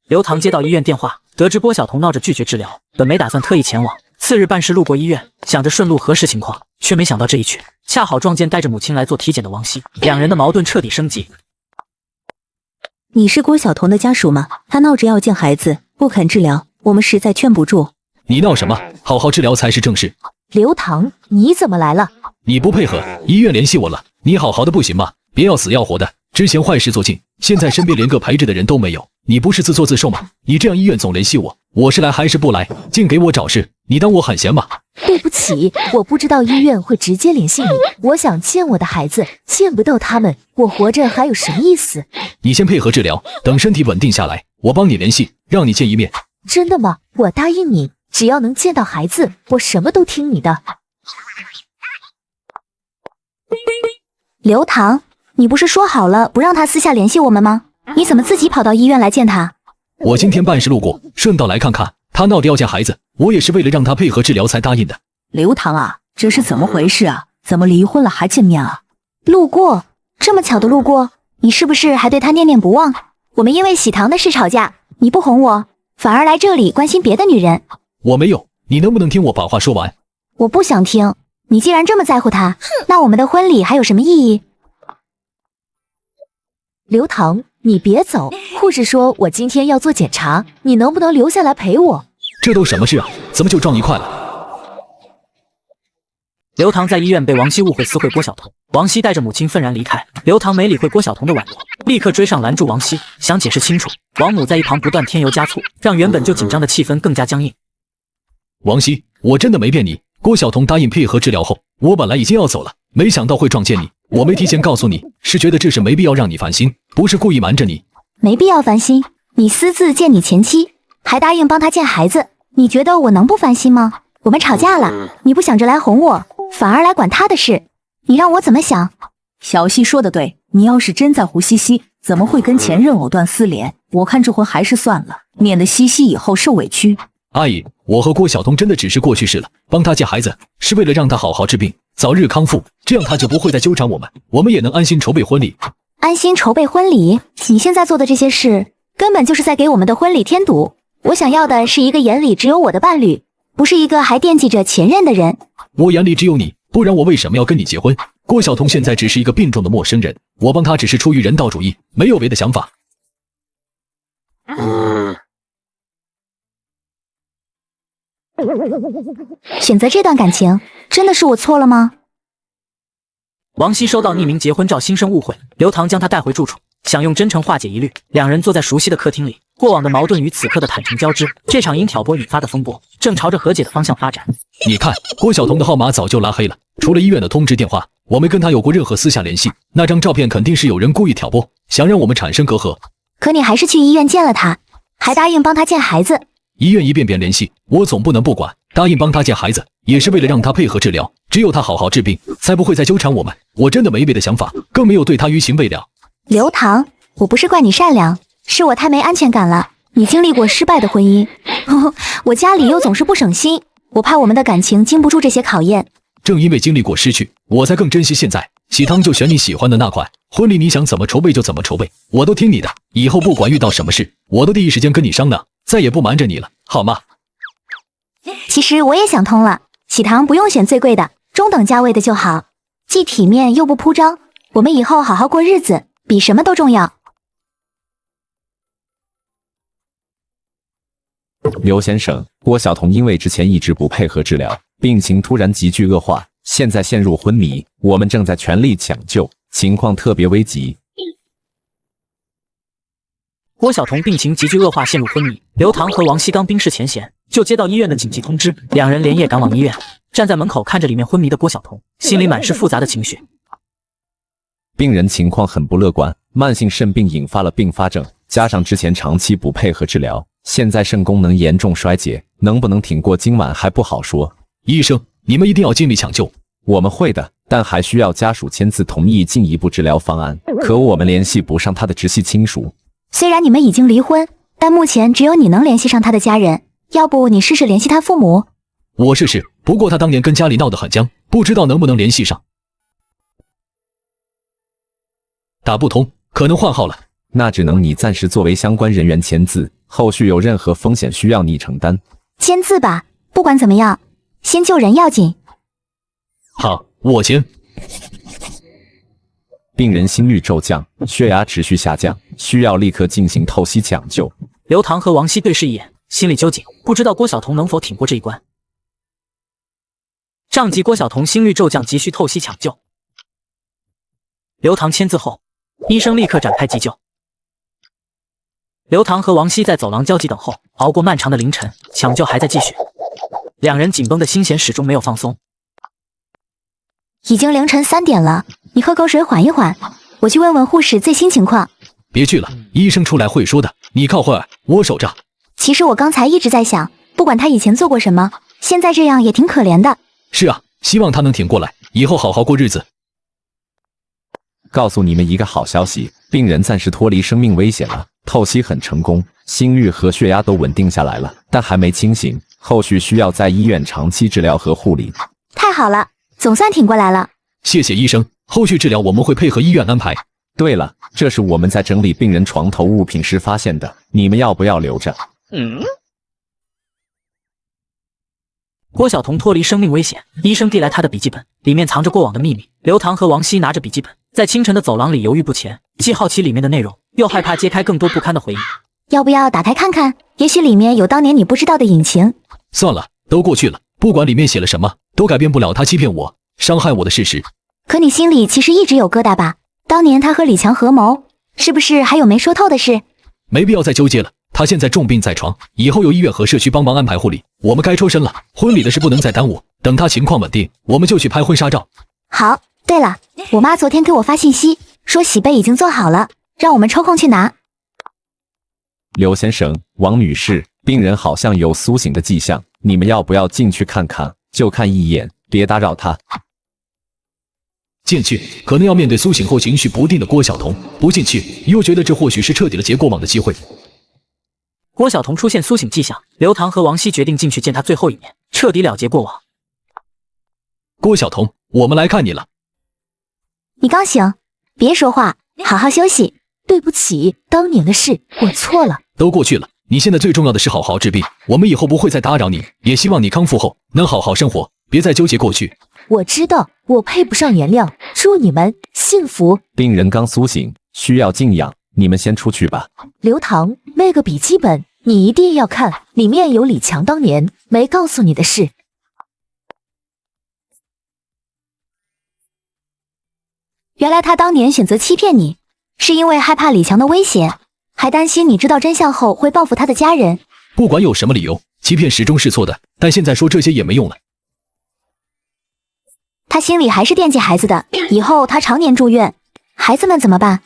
S1: 刘唐接到医院电话，得知郭晓彤闹着拒绝治疗，本没打算特意前往，次日办事路过医院，想着顺路核实情况，却没想到这一去，恰好撞见带着母亲来做体检的王熙，两人的矛盾彻底升级。
S14: 你是郭晓彤的家属吗？她闹着要见孩子，不肯治疗，我们实在劝不住。
S2: 你闹什么？好好治疗才是正事。
S3: 刘唐，你怎么来了？
S2: 你不配合，医院联系我了。你好好的不行吗？别要死要活的。之前坏事做尽，现在身边连个陪着的人都没有，你不是自作自受吗？你这样医院总联系我，我是来还是不来？净给我找事，你当我很闲吗？
S3: 对不起，我不知道医院会直接联系你。我想见我的孩子，见不到他们，我活着还有什么意思？
S2: 你先配合治疗，等身体稳定下来，我帮你联系，让你见一面。
S3: 真的吗？我答应你，只要能见到孩子，我什么都听你的。
S4: 刘唐，你不是说好了不让他私下联系我们吗？你怎么自己跑到医院来见他？
S2: 我今天办事路过，顺道来看看。他闹着要见孩子，我也是为了让他配合治疗才答应的。
S14: 刘唐啊，这是怎么回事啊？怎么离婚了还见面啊？
S4: 路过，这么巧的路过，你是不是还对他念念不忘？我们因为喜糖的事吵架，你不哄我，反而来这里关心别的女人。
S2: 我没有，你能不能听我把话说完？
S4: 我不想听。你既然这么在乎他，那我们的婚礼还有什么意义？
S3: 刘唐，你别走，护士说我今天要做检查，你能不能留下来陪我？
S2: 这都什么事啊？怎么就撞一块了？
S1: 刘唐在医院被王熙误会私会郭晓彤，王熙带着母亲愤然离开，刘唐没理会郭晓彤的挽留，立刻追上拦住王熙，想解释清楚。王母在一旁不断添油加醋，让原本就紧张的气氛更加僵硬。
S2: 王熙，我真的没骗你，郭晓彤答应配合治疗后，我本来已经要走了，没想到会撞见你。我没提前告诉你，是觉得这事没必要让你烦心，不是故意瞒着你。
S4: 没必要烦心，你私自见你前妻，还答应帮他见孩子，你觉得我能不烦心吗？我们吵架了，你不想着来哄我，反而来管他的事，你让我怎么想？
S14: 小溪说的对，你要是真在乎西西，怎么会跟前任藕断丝连？我看这婚还是算了，免得西西以后受委屈。
S2: 阿姨，我和郭晓彤真的只是过去式了，帮她接孩子是为了让她好好治病，早日康复，这样她就不会再纠缠我们，我们也能安心筹备婚礼。
S4: 安心筹备婚礼？你现在做的这些事，根本就是在给我们的婚礼添堵。我想要的是一个眼里只有我的伴侣，不是一个还惦记着前任的人。
S2: 我眼里只有你，不然我为什么要跟你结婚？郭晓彤现在只是一个病重的陌生人，我帮她只是出于人道主义，没有别的想法。
S4: 选择这段感情，真的是我错了吗？
S1: 王熙收到匿名结婚照，心生误会，刘唐将她带回住处，想用真诚化解疑虑。两人坐在熟悉的客厅里，过往的矛盾与此刻的坦诚交织，这场因挑拨引发的风波正朝着和解的方向发展。
S2: 你看，郭晓彤的号码早就拉黑了，除了医院的通知电话，我没跟她有过任何私下联系。那张照片肯定是有人故意挑拨，想让我们产生隔阂。
S4: 可你还是去医院见了他，还答应帮他见孩子。
S2: 医院一遍遍联系，我总不能不管。答应帮他见孩子，也是为了让他配合治疗，只有他好好治病，才不会再纠缠我们。我真的没别的想法，更没有对他于情未了。
S4: 刘唐，我不是怪你善良，是我太没安全感了。你经历过失败的婚姻，我家里又总是不省心，我怕我们的感情经不住这些考验。
S2: 正因为经历过失去，我才更珍惜现在。喜糖就选你喜欢的那款，婚礼你想怎么筹备就怎么筹备，我都听你的。以后不管遇到什么事，我都第一时间跟你商量，再也不瞒着你了，好吗？
S4: 其实我也想通了，喜糖不用选最贵的，中等价位的就好，既体面又不铺张。我们以后好好过日子，比什么都重要。
S16: 刘先生，郭晓彤因为之前一直不配合治疗，病情突然急剧恶化，现在陷入昏迷，我们正在全力抢救，情况特别危急。
S1: 郭晓彤病情急剧恶化，陷入昏迷。刘唐和王熙刚冰释前嫌，就接到医院的紧急通知，两人连夜赶往医院，站在门口看着里面昏迷的郭晓彤，心里满是复杂的情绪。
S16: 病人情况很不乐观，慢性肾病引发了并发症，加上之前长期不配合治疗，现在肾功能严重衰竭，能不能挺过今晚还不好说。
S2: 医生，你们一定要尽力抢救。
S16: 我们会的，但还需要家属签字同意进一步治疗方案。可我们联系不上他的直系亲属。
S4: 虽然你们已经离婚，但目前只有你能联系上他的家人，要不你试试联系他父母？
S2: 我试试，不过他当年跟家里闹得很僵，不知道能不能联系上。打不通，可能换号了。
S16: 那只能你暂时作为相关人员签字，后续有任何风险需要你承担。
S4: 签字吧，不管怎么样，先救人要紧。
S2: 好，我签。
S16: 病人心率骤降，血压持续下降，需要立刻进行透析抢救。
S1: 刘唐和王熙对视一眼，心里揪紧，不知道郭晓彤能否挺过这一关。上级郭晓彤心率骤降，急需透析抢救。刘唐签字后，医生立刻展开急救。刘唐和王熙在走廊焦急等候，熬过漫长的凌晨，抢救还在继续。两人紧绷的心弦始终没有放松。
S4: 已经凌晨3点了，你喝口水缓一缓，我去问问护士最新情况。
S2: 别去了，医生出来会说的，你靠会儿，我守着。
S4: 其实我刚才一直在想，不管他以前做过什么，现在这样也挺可怜的。
S2: 是啊，希望他能挺过来，以后好好过日子。
S16: 告诉你们一个好消息，病人暂时脱离生命危险了，透析很成功，心率和血压都稳定下来了，但还没清醒，后续需要在医院长期治疗和护理。
S4: 太好了，总算挺过来了。
S2: 谢谢医生，后续治疗我们会配合医院安排。
S16: 对了，这是我们在整理病人床头物品时发现的，你们要不要留着？
S1: 郭晓彤脱离生命危险，医生递来他的笔记本，里面藏着过往的秘密。刘唐和王熙拿着笔记本，在清晨的走廊里犹豫不前，既好奇里面的内容，又害怕揭开更多不堪的回忆。
S4: 要不要打开看看？也许里面有当年你不知道的隐情。
S2: 算了，都过去了，不管里面写了什么，都改变不了他欺骗我、伤害我的事实。
S4: 可你心里其实一直有疙瘩吧？当年他和李强合谋，是不是还有没说透的事？
S2: 没必要再纠结了。他现在重病在床，以后有医院和社区帮忙安排护理，我们该抽身了。婚礼的事不能再耽误，等他情况稳定，我们就去拍婚纱照。
S4: 好，对了，我妈昨天给我发信息，说喜贝已经做好了，让我们抽空去拿。
S16: 刘先生、王女士，病人好像有苏醒的迹象，你们要不要进去看看？就看一眼，别打扰他。
S2: 进去可能要面对苏醒后情绪不定的郭晓彤，不进去又觉得这或许是彻底了结过往的机会。
S1: 郭晓彤出现苏醒迹象，刘唐和王熙决定进去见他最后一面，彻底了结过往。
S2: 郭晓彤，我们来看你了。
S4: 你刚醒，别说话，好好休息。
S3: 对不起，当年的事我错了。
S2: 都过去了，你现在最重要的是好好治病，我们以后不会再打扰你，也希望你康复后能好好生活，别再纠结过去。
S3: 我知道我配不上颜亮，祝你们幸福。
S16: 病人刚苏醒，需要静养，你们先出去吧。
S3: 刘唐，那个笔记本你一定要看，里面有李强当年没告诉你的事。
S4: 原来他当年选择欺骗你，是因为害怕李强的威胁，还担心你知道真相后会报复他的家人。
S2: 不管有什么理由，欺骗始终是错的，但现在说这些也没用了。
S4: 他心里还是惦记孩子的，以后他常年住院，孩子们怎么办？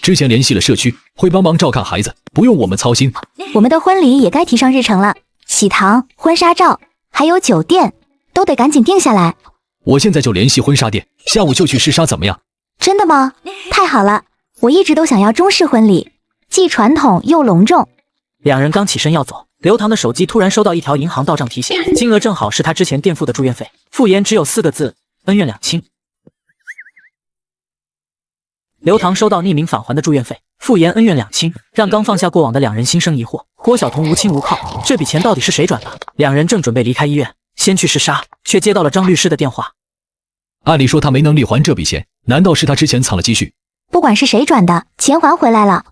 S2: 之前联系了社区，会帮忙照看孩子，不用我们操心。
S4: 我们的婚礼也该提上日程了，喜糖、婚纱照，还有酒店，都得赶紧定下来。
S2: 我现在就联系婚纱店，下午就去试纱，怎么样？
S4: 真的吗？太好了，我一直都想要中式婚礼，既传统又隆重。
S1: 两人刚起身要走，刘唐的手机突然收到一条银行到账提醒，金额正好是他之前垫付的住院费，复言只有4个字：恩怨两清。刘唐收到匿名返还的住院费，复言恩怨两清，让刚放下过往的两人心生疑惑。郭晓彤无亲无靠，这笔钱到底是谁转的？两人正准备离开医院，先去试纱，却接到了张律师的电话。
S2: 按理说他没能力还这笔钱，难道是他之前藏了积蓄？
S4: 不管是谁转的，钱还回来了，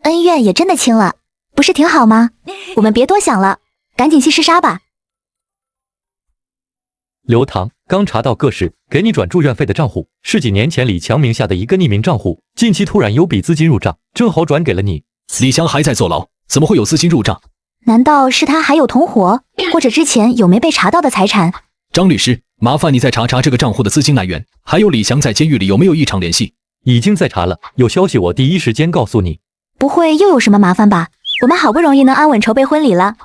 S4: 恩怨也真的清了，不是挺好吗？我们别多想了，赶紧去试纱吧。
S6: 刘唐刚查到各市给你转住院费的账户是几年前李强名下的一个匿名账户，近期突然有笔资金入账，正好转给了你。
S2: 李强还在坐牢，怎么会有资金入账？
S4: 难道是他还有同伙，或者之前有没被查到的财产？
S2: 张律师，麻烦你再查查这个账户的资金来源，还有李强在监狱里有没有异常联系？
S6: 已经在查了，有消息我第一时间告诉你。
S4: 不会又有什么麻烦吧？我们好不容易能安稳筹备婚礼了。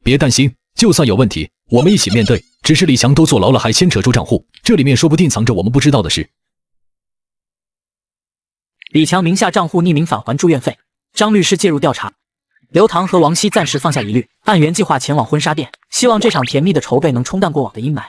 S2: 别担心，就算有问题，我们一起面对。只是李强都坐牢了，还牵扯出账户，这里面说不定藏着我们不知道的事。
S1: 李强名下账户匿名返还住院费，张律师介入调查。刘唐和王熙暂时放下疑虑，按原计划前往婚纱店，希望这场甜蜜的筹备能冲淡过往的阴霾。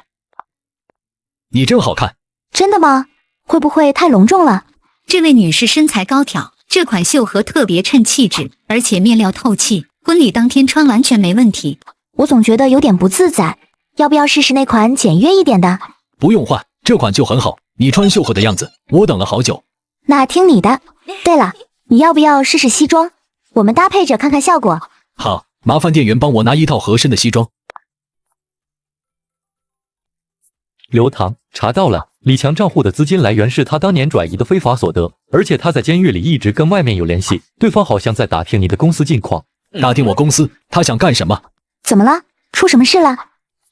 S2: 你真好看。
S4: 真的吗？会不会太隆重了？
S17: 这位女士身材高挑，这款绣荷特别衬气质，而且面料透气，婚礼当天穿完全没问题。
S4: 我总觉得有点不自在，要不要试试那款简约一点的？
S2: 不用换，这款就很好，你穿绣荷的样子，我等了好久。
S4: 那听你的。对了，你要不要试试西装？我们搭配着看看效果。
S2: 好，麻烦店员帮我拿一套合身的西装。
S6: 刘唐查到了，李强账户的资金来源是他当年转移的非法所得，而且他在监狱里一直跟外面有联系，对方好像在打听你的公司近况。
S2: 打听我公司？他想干什么？
S4: 怎么了？出什么事了？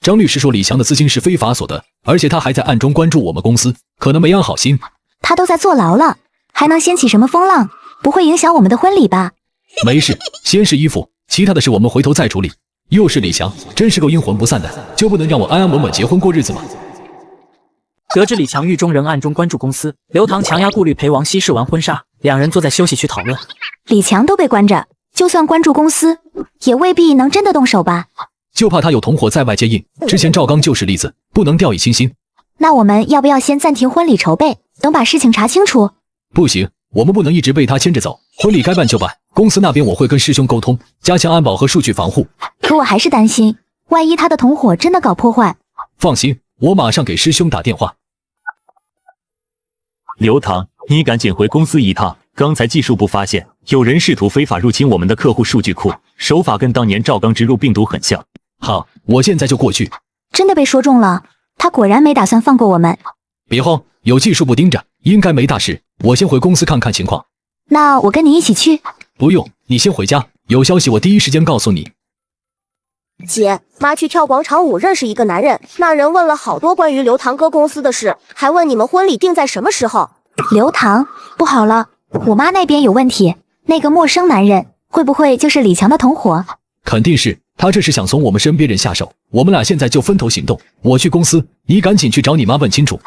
S2: 张律师说李强的资金是非法所得，而且他还在暗中关注我们公司，可能没安好心。
S4: 他都在坐牢了，还能掀起什么风浪？不会影响我们的婚礼吧？
S2: 没事，先是衣服，其他的事我们回头再处理。又是李强，真是够阴魂不散的，就不能让我安安稳稳结婚过日子吗？
S1: 得知李强狱中仍暗中关注公司，刘唐强压顾虑陪王熙试完婚纱，两人坐在休息区讨论。
S4: 李强都被关着，就算关注公司，也未必能真的动手吧？
S2: 就怕他有同伙在外接应，之前赵刚就是例子，不能掉以轻心。
S4: 那我们要不要先暂停婚礼筹备，等把事情查清楚？
S2: 不行，我们不能一直被他牵着走，婚礼该办就办，公司那边我会跟师兄沟通，加强安保和数据防护。
S4: 可我还是担心，万一他的同伙真的搞破坏。
S2: 放心，我马上给师兄打电话。
S10: 刘唐，你赶紧回公司一趟。刚才技术部发现有人试图非法入侵我们的客户数据库，手法跟当年赵刚植入病毒很像。
S2: 好，我现在就过去。
S4: 真的被说中了，他果然没打算放过我们。
S2: 别慌，有技术部盯着，应该没大事。我先回公司看看情况。
S4: 那我跟你一起去？
S2: 不用，你先回家，有消息我第一时间告诉你。
S18: 姐，妈去跳广场舞认识一个男人，那人问了好多关于刘唐哥公司的事，还问你们婚礼定在什么时候。
S4: 刘唐，不好了，我妈那边有问题，那个陌生男人会不会就是李强的同伙？
S2: 肯定是，他这是想从我们身边人下手，我们俩现在就分头行动。我去公司，你赶紧去找你妈问清楚。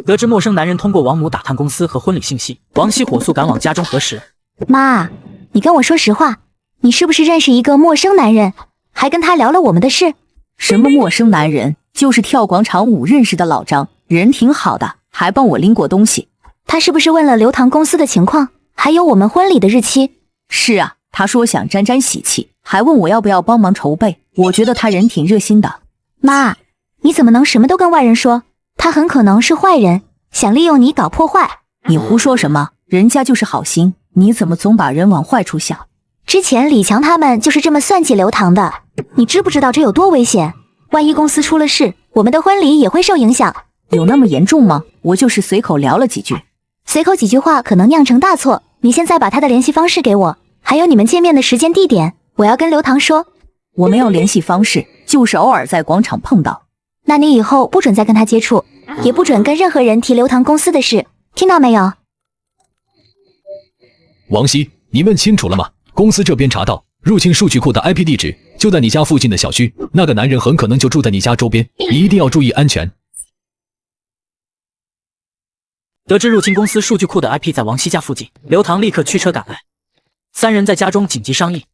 S1: 得知陌生男人通过王母打探公司和婚礼信息，王熙火速赶往家中核实。
S4: 妈，你跟我说实话，你是不是认识一个陌生男人，还跟他聊了我们的事？
S14: 什么陌生男人？就是跳广场舞认识的老张，人挺好的，还帮我拎过东西。
S4: 他是不是问了刘唐公司的情况，还有我们婚礼的日期？
S14: 是啊，他说想沾沾喜气，还问我要不要帮忙筹备。我觉得他人挺热心的。
S4: 妈，你怎么能什么都跟外人说？他很可能是坏人，想利用你搞破坏。
S14: 你胡说什么？人家就是好心，你怎么总把人往坏处想？
S4: 之前李强他们就是这么算计刘唐的，你知不知道这有多危险？万一公司出了事，我们的婚礼也会受影响。
S14: 有那么严重吗？我就是随口聊了几句。
S4: 随口几句话可能酿成大错。你现在把他的联系方式给我，还有你们见面的时间地点，我要跟刘唐说。
S14: 我没有联系方式，就是偶尔在广场碰到。
S4: 那你以后不准再跟他接触，也不准跟任何人提刘唐公司的事，听到没有？
S2: 王熙，你问清楚了吗？公司这边查到入侵数据库的 IP 地址就在你家附近的小区，那个男人很可能就住在你家周边，你一定要注意安全。
S1: 得知入侵公司数据库的 IP 在王熙家附近，刘唐立刻驱车赶来。三人在家中紧急商议。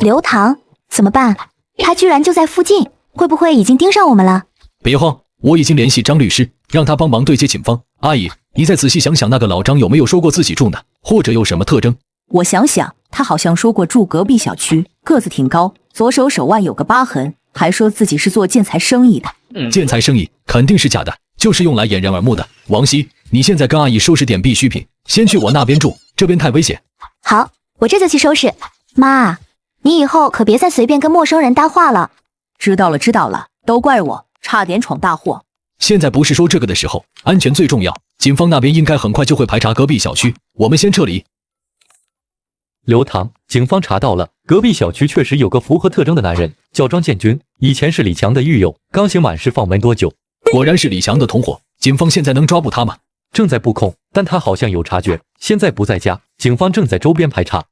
S4: 刘唐怎么办？他居然就在附近，会不会已经盯上我们了？
S2: 别慌，我已经联系张律师，让他帮忙对接警方。阿姨，你再仔细想想，那个老张有没有说过自己住哪，或者有什么特征？
S14: 我想想，他好像说过住隔壁小区，个子挺高，左手手腕有个疤痕，还说自己是做建材生意的。
S2: 建材生意肯定是假的，就是用来掩人耳目的。王熙，你现在跟阿姨收拾点必需品，先去我那边住，这边太危险。
S4: 好，我这就去收拾。妈，你以后可别再随便跟陌生人搭话了。
S14: 知道了，知道了，都怪我，差点闯大祸。
S2: 现在不是说这个的时候，安全最重要。警方那边应该很快就会排查隔壁小区，我们先撤离。
S6: 刘唐，警方查到了，隔壁小区确实有个符合特征的男人，叫庄建军，以前是李强的狱友，刚刑满释放没多久。
S2: 果然是李强的同伙，警方现在能抓捕他吗？
S6: 正在布控，但他好像有察觉，现在不在家，警方正在周边排查。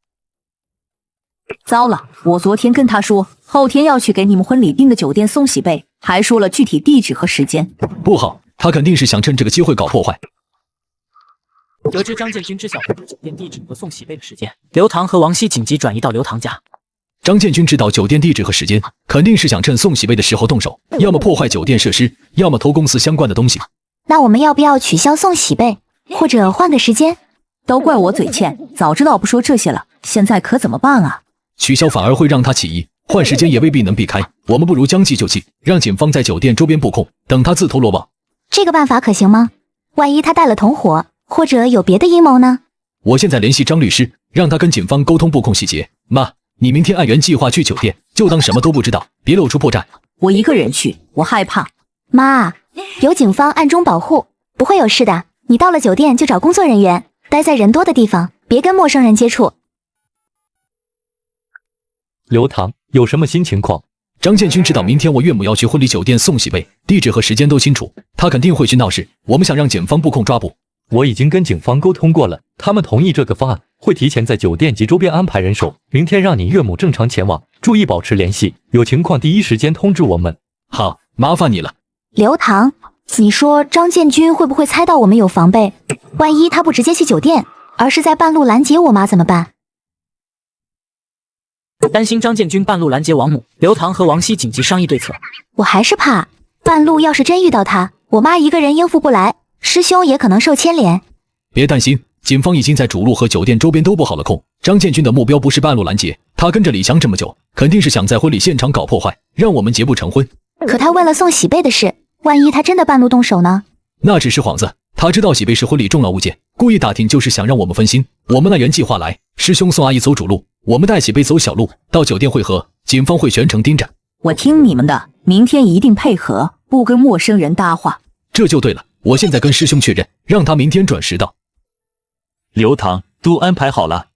S14: 糟了，我昨天跟他说，后天要去给你们婚礼订的酒店送喜被，还说了具体地址和时间。
S2: 不好，他肯定是想趁这个机会搞破坏。
S1: 得知张建军知晓酒店地址和送喜被的时间，刘唐和王熙紧急转移到刘唐家。
S2: 张建军知道酒店地址和时间，肯定是想趁送喜被的时候动手，要么破坏酒店设施，要么偷公司相关的东西。
S4: 那我们要不要取消送喜被，或者换个时间？
S14: 都怪我嘴欠，早知道不说这些了，现在可怎么办啊？
S2: 取消反而会让他起疑，换时间也未必能避开。我们不如将计就计，让警方在酒店周边布控，等他自投罗网。
S4: 这个办法可行吗？万一他带了同伙，或者有别的阴谋呢？
S2: 我现在联系张律师，让他跟警方沟通布控细节。妈，你明天按原计划去酒店，就当什么都不知道，别露出破绽。
S14: 我一个人去，我害怕。
S4: 妈，有警方暗中保护，不会有事的。你到了酒店就找工作人员，待在人多的地方，别跟陌生人接触。
S6: 刘唐，有什么新情况？
S2: 张建军知道明天我岳母要去婚礼酒店送喜被，地址和时间都清楚，他肯定会去闹事。我们想让警方布控抓捕。
S6: 我已经跟警方沟通过了，他们同意这个方案，会提前在酒店及周边安排人手，明天让你岳母正常前往，注意保持联系，有情况第一时间通知我们。
S2: 好，麻烦你了。
S4: 刘唐，你说张建军会不会猜到我们有防备？万一他不直接去酒店，而是在半路拦截我妈怎么办？
S1: 担心张建军半路拦截王母，刘唐和王熙紧急商议对策。
S4: 我还是怕半路要是真遇到他，我妈一个人应付不来，师兄也可能受牵连。
S2: 别担心，警方已经在主路和酒店周边都布好了控。张建军的目标不是半路拦截，他跟着李强这么久，肯定是想在婚礼现场搞破坏，让我们结不成婚。
S4: 可他为了送喜被的事，万一他真的半路动手呢？
S2: 那只是幌子，他知道喜被是婚礼重要物件，故意打听就是想让我们分心。我们按原计划来，师兄送阿姨走主路，我们带喜被走小路，到酒店会合，警方会全程盯着。
S14: 我听你们的，明天一定配合，不跟陌生人搭话。
S2: 这就对了，我现在跟师兄确认，让他明天准时到。
S10: 刘唐，都安排好了。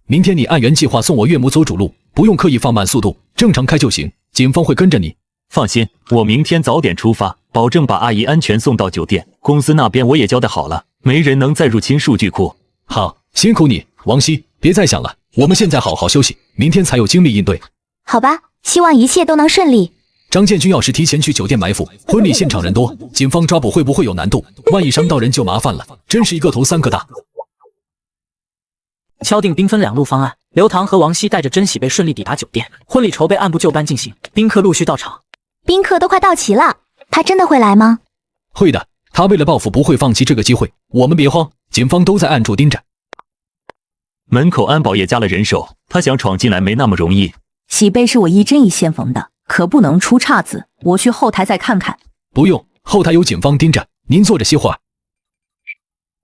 S2: 明天你按原计划送我岳母走主路，不用刻意放慢速度，正常开就行，警方会跟着你。
S10: 放心，我明天早点出发，保证把阿姨安全送到酒店。公司那边我也交代好了，没人能再入侵数据库。
S2: 好，辛苦你，王熙，别再想了，我们现在好好休息，明天才有精力应对。
S4: 好吧，希望一切都能顺利。
S2: 张建军要是提前去酒店埋伏，婚礼现场人多，警方抓捕会不会有难度？万一伤到人就麻烦了，真是一个头三个大。
S1: 敲定兵分两路方案，刘唐和王熙带着甄喜贝顺利抵达酒店，婚礼筹备按部就班进行，宾客陆续到场。
S4: 宾客都快到齐了，他真的会来吗？
S2: 会的，他为了报复不会放弃这个机会。我们别慌，警方都在暗处盯着。
S10: 门口安保也加了人手，他想闯进来没那么容易。
S14: 喜贝是我一针一线缝的，可不能出岔子。我去后台再看看。
S2: 不用，后台有警方盯着，您坐着歇会儿。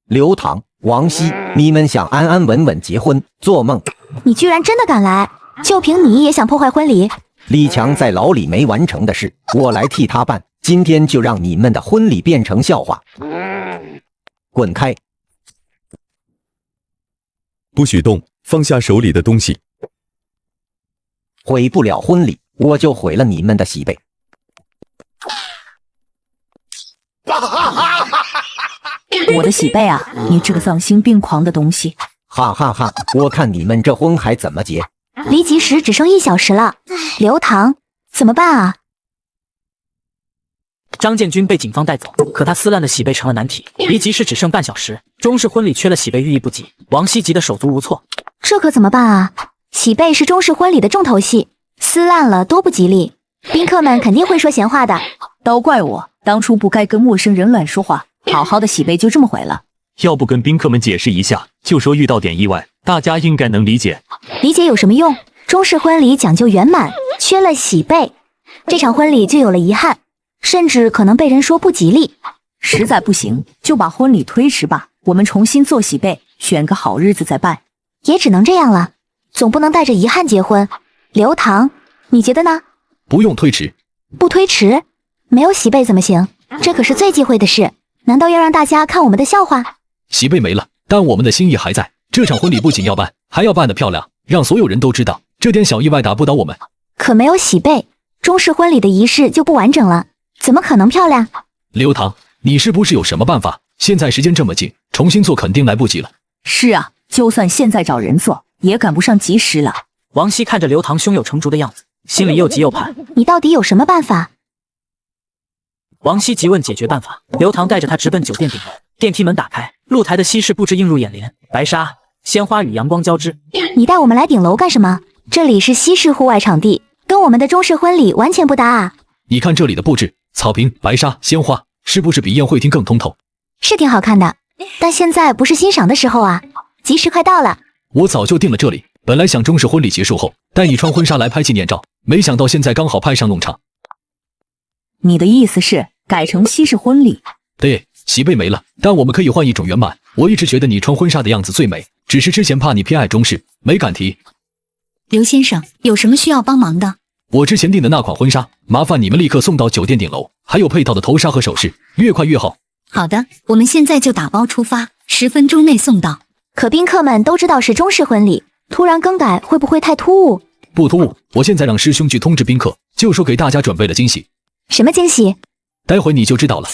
S13: 刘唐、王熙，你们想安安稳稳结婚，做梦！
S4: 你居然真的敢来，就凭你也想破坏婚礼？
S13: 李强在牢里没完成的事，我来替他办。今天就让你们的婚礼变成笑话！滚开！
S7: 不许动，放下手里的东西。
S13: 毁不了婚礼，我就毁了你们的喜贝。
S14: 我的喜贝啊，你这个丧心病狂的东西！
S13: 哈哈哈，我看你们这婚还怎么结？
S4: 离集时只剩1小时了，刘唐，怎么办啊？
S1: 张建军被警方带走，可他撕烂的喜贝成了难题。离集市只剩半小时，中式婚礼缺了喜贝寓意不及，王熙急得手足无措。
S4: 这可怎么办啊？喜贝是中式婚礼的重头戏，撕烂了多不吉利，宾客们肯定会说闲话的。
S14: 都怪我当初不该跟陌生人乱说话，好好的喜贝就这么毁了。
S10: 要不跟宾客们解释一下，就说遇到点意外，大家应该能理解。
S4: 理解有什么用？中式婚礼讲究圆满，缺了喜贝，这场婚礼就有了遗憾。甚至可能被人说不吉利，
S14: 实在不行就把婚礼推迟吧，我们重新做喜贝，选个好日子再办，
S4: 也只能这样了，总不能带着遗憾结婚。刘唐，你觉得呢？
S2: 不用推迟。
S4: 不推迟？没有喜贝怎么行？这可是最忌讳的事，难道要让大家看我们的笑话？
S2: 喜贝没了，但我们的心意还在。这场婚礼不仅要办，还要办得漂亮，让所有人都知道，这点小意外打不倒我们。
S4: 可没有喜贝，中式婚礼的仪式就不完整了。怎么可能漂亮？
S2: 刘唐，你是不是有什么办法？现在时间这么近，重新做肯定来不及了。
S14: 是啊，就算现在找人做，也赶不上及时了。
S1: 王熙看着刘唐胸有成竹的样子，心里又急又怕。
S4: 你到底有什么办法？
S1: 王熙急问解决办法。刘唐带着他直奔酒店顶楼，电梯门打开，露台的西式布置映入眼帘，白纱、鲜花与阳光交织。
S4: 你带我们来顶楼干什么？这里是西式户外场地，跟我们的中式婚礼完全不搭啊！
S2: 你看这里的布置。草坪、白纱、鲜花，是不是比宴会厅更通透？
S4: 是挺好看的，但现在不是欣赏的时候啊，吉时快到了。
S2: 我早就定了这里，本来想中式婚礼结束后带你穿婚纱来拍纪念照，没想到现在刚好派上用场。
S14: 你的意思是改成西式婚礼？
S2: 对，喜贝没了，但我们可以换一种圆满。我一直觉得你穿婚纱的样子最美，只是之前怕你偏爱中式，没敢提。
S17: 刘先生，有什么需要帮忙的？
S2: 我之前订的那款婚纱，麻烦你们立刻送到酒店顶楼，还有配套的头纱和首饰，越快越好。
S17: 好的，我们现在就打包出发，10分钟内送到。
S4: 可宾客们都知道是中式婚礼，突然更改会不会太突兀？
S2: 不突兀，我现在让师兄去通知宾客，就说给大家准备了惊喜。
S4: 什么惊喜？
S2: 待会你就知道了。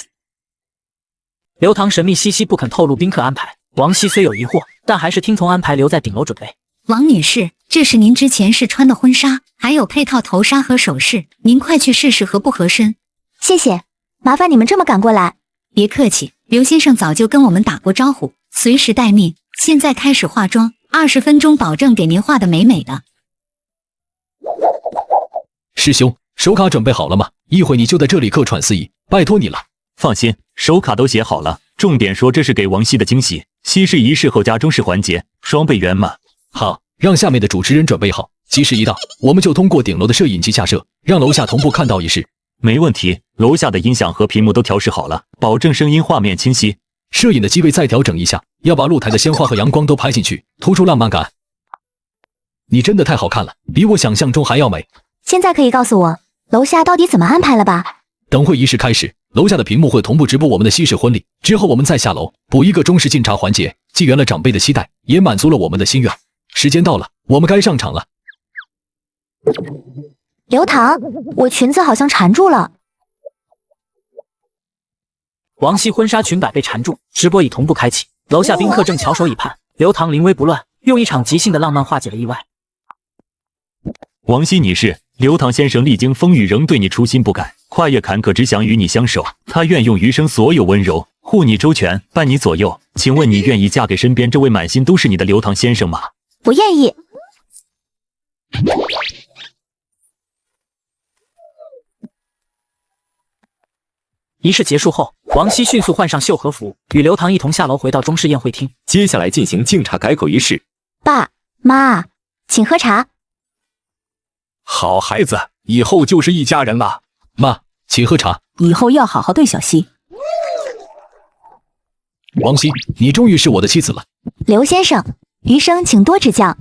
S1: 刘唐神秘兮兮不肯透露宾客安排，王熙虽有疑惑，但还是听从安排留在顶楼准备。
S17: 王女士，这是您之前试穿的婚纱，还有配套头纱和首饰，您快去试试合不合身。
S4: 谢谢，麻烦你们这么赶过来。
S17: 别客气，刘先生早就跟我们打过招呼，随时待命。现在开始化妆，20分钟保证给您画得美美的。
S2: 师兄，手卡准备好了吗？一会你就在这里客串司仪，拜托你了。
S10: 放心，手卡都写好了，重点说这是给王熙的惊喜，西式仪式后加中式环节，双倍圆满。
S2: 好，让下面的主持人准备好，吉时一到，我们就通过顶楼的摄影机下摄，让楼下同步看到仪式。
S10: 没问题，楼下的音响和屏幕都调试好了，保证声音画面清晰。
S2: 摄影的机位再调整一下，要把露台的鲜花和阳光都拍进去，突出浪漫感。你真的太好看了，比我想象中还要美。
S4: 现在可以告诉我，楼下到底怎么安排了吧？
S2: 等会仪式开始，楼下的屏幕会同步直播我们的西式婚礼，之后我们再下楼补一个中式敬茶环节，既圆了长辈的期待，也满足了我们的心愿。时间到了，我们该上场了。
S4: 刘唐，我裙子好像缠住了。
S1: 王熙婚纱裙摆被缠住，直播已同步开启，楼下宾客正翘首以盼。刘唐临危不乱，用一场即兴的浪漫化解了意外。
S10: 王熙女士，刘唐先生历经风雨，仍对你初心不改，跨越坎坷，只想与你相守。他愿用余生所有温柔，护你周全，伴你左右。请问你愿意嫁给身边这位满心都是你的刘唐先生吗？
S4: 我愿意。
S1: 仪式结束后，王熙迅速换上绣和服，与刘唐一同下楼回到中式宴会厅。
S19: 接下来进行敬茶改口仪式。
S4: 爸妈，请喝茶。
S11: 好孩子，以后就是一家人了。
S2: 妈，请喝茶。
S14: 以后要好好对小溪。
S2: 王熙，你终于是我的妻子了。
S4: 刘先生，余生请多指教。